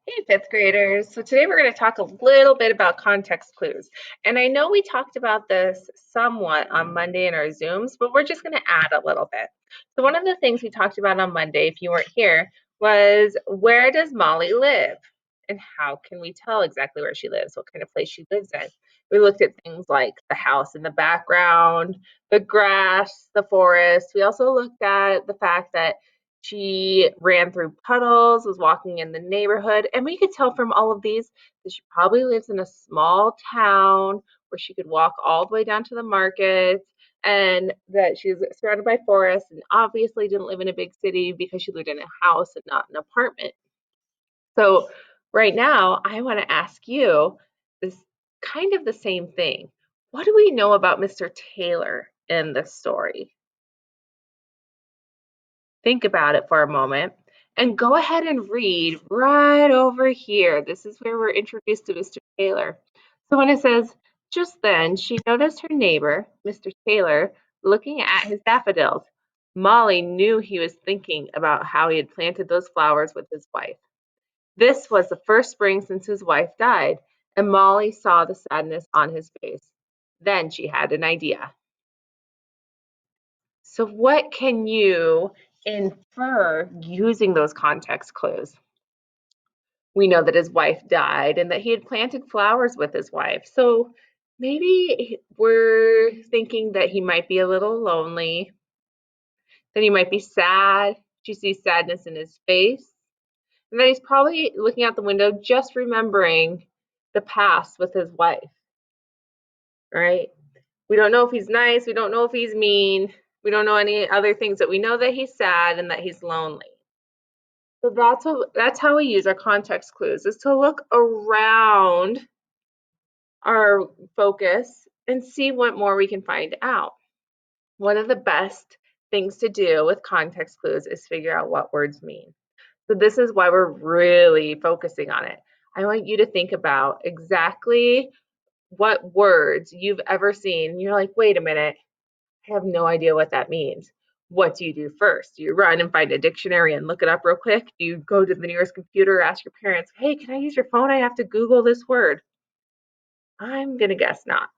Hey, fifth graders. So today we're going to talk a little bit about context clues. And I know we talked about this somewhat on Monday in our Zooms, but we're just going to add a little bit. So one of the things we talked about on Monday, if you weren't here, was where does Molly live? And how can we tell exactly where she lives, what kind of place she lives in? We looked at things like the house in the background, the grass, the forest. We also looked at the fact that she ran through puddles, was walking in the neighborhood, and we could tell from all of these that she probably lives in a small town where she could walk all the way down to the market and that she's surrounded by forests and obviously didn't live in a big city because she lived in a house and not an apartment. So, right now, I want to ask you this kind of the same thing. What do we know about Mr. Taylor in this story? Think about it for a moment and go ahead and read right over here. This is where we're introduced to Mr. Taylor. So when it says, just then she noticed her neighbor, Mr. Taylor, looking at his daffodils. Molly knew he was thinking about how he had planted those flowers with his wife. This was the first spring since his wife died, and Molly saw the sadness on his face. Then she had an idea. So, what can you infer using those context clues? We know that his wife died and that he had planted flowers with his wife. So, maybe we're thinking that he might be a little lonely, that he might be sad. She sees sadness in his face, and that he's probably looking out the window just remembering the past with his wife, right? We don't know if he's nice, we don't know if he's mean, we don't know any other things, but we know that he's sad and that he's lonely. So that's how we use our context clues is to look around our focus and see what more we can find out. One of the best things to do with context clues is figure out what words mean. So this is why we're really focusing on it. I want you to think about exactly what words you've ever seen. And you're like, wait a minute, I have no idea what that means. What do you do first? Do you run and find a dictionary and look it up real quick? Do you go to the nearest computer, ask your parents, hey, can I use your phone? I have to Google this word. I'm going to guess not.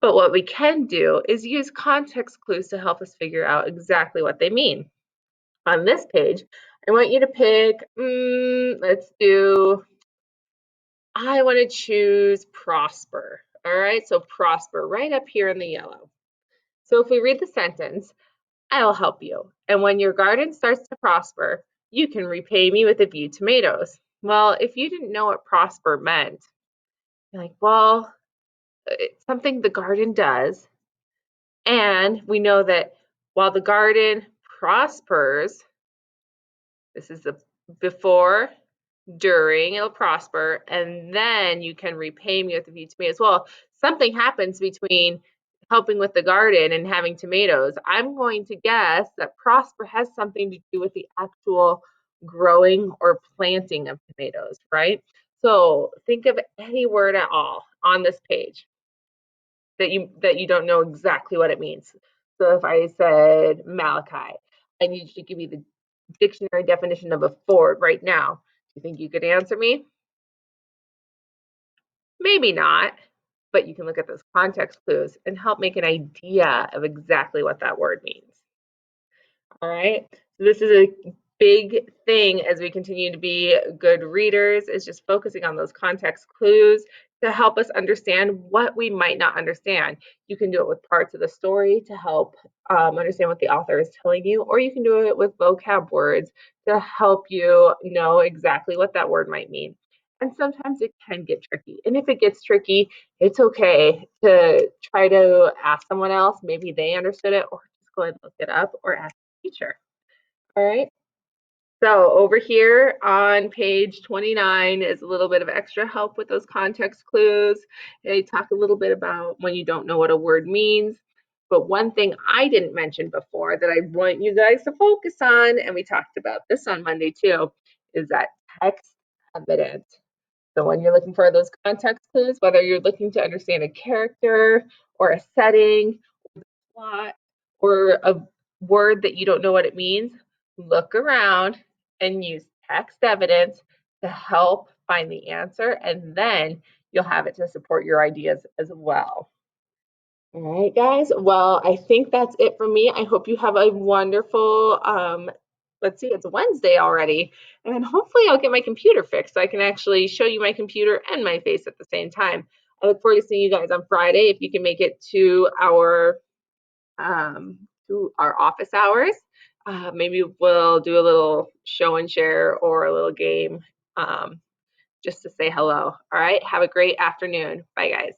But what we can do is use context clues to help us figure out exactly what they mean. On this page, I want you to pick, I want to choose prosper. All right, so prosper right up here in the yellow. So if we read the sentence, I'll help you. And when your garden starts to prosper, you can repay me with a few tomatoes. Well, if you didn't know what prosper meant, you're like, well, it's something the garden does. And we know that while the garden prospers, this is the before, during, it'll prosper, and then you can repay me with a few tomatoes. Well, something happens between helping with the garden and having tomatoes. I'm going to guess that prosper has something to do with the actual growing or planting of tomatoes, right? So think of any word at all on this page that you don't know exactly what it means. So if I said Malachi, I need you to give me the dictionary definition of a ford right now. Do you think you could answer me? Maybe not, but you can look at those context clues and help make an idea of exactly what that word means. All right. So this is a big thing as we continue to be good readers, is just focusing on those context clues to help us understand what we might not understand. You can do it with parts of the story to help understand what the author is telling you, or you can do it with vocab words to help you know exactly what that word might mean. And sometimes it can get tricky. And if it gets tricky, it's okay to try to ask someone else. Maybe they understood it, or just go ahead and look it up or ask teacher. All right. So over here on page 29 is a little bit of extra help with those context clues. They talk a little bit about when you don't know what a word means. But one thing I didn't mention before that I want you guys to focus on, and we talked about this on Monday too, is that text evidence. So when you're looking for those context clues, whether you're looking to understand a character or a setting, plot, or a word that you don't know what it means, look around and use text evidence to help find the answer, and then you'll have it to support your ideas as well. All right, guys. Well, I think that's it for me. I hope you have a wonderful, let's see, it's Wednesday already, and hopefully I'll get my computer fixed so I can actually show you my computer and my face at the same time. I look forward to seeing you guys on Friday if you can make it to our office hours. Maybe we'll do a little show and share or a little game, just to say hello. All right. Have a great afternoon. Bye, guys.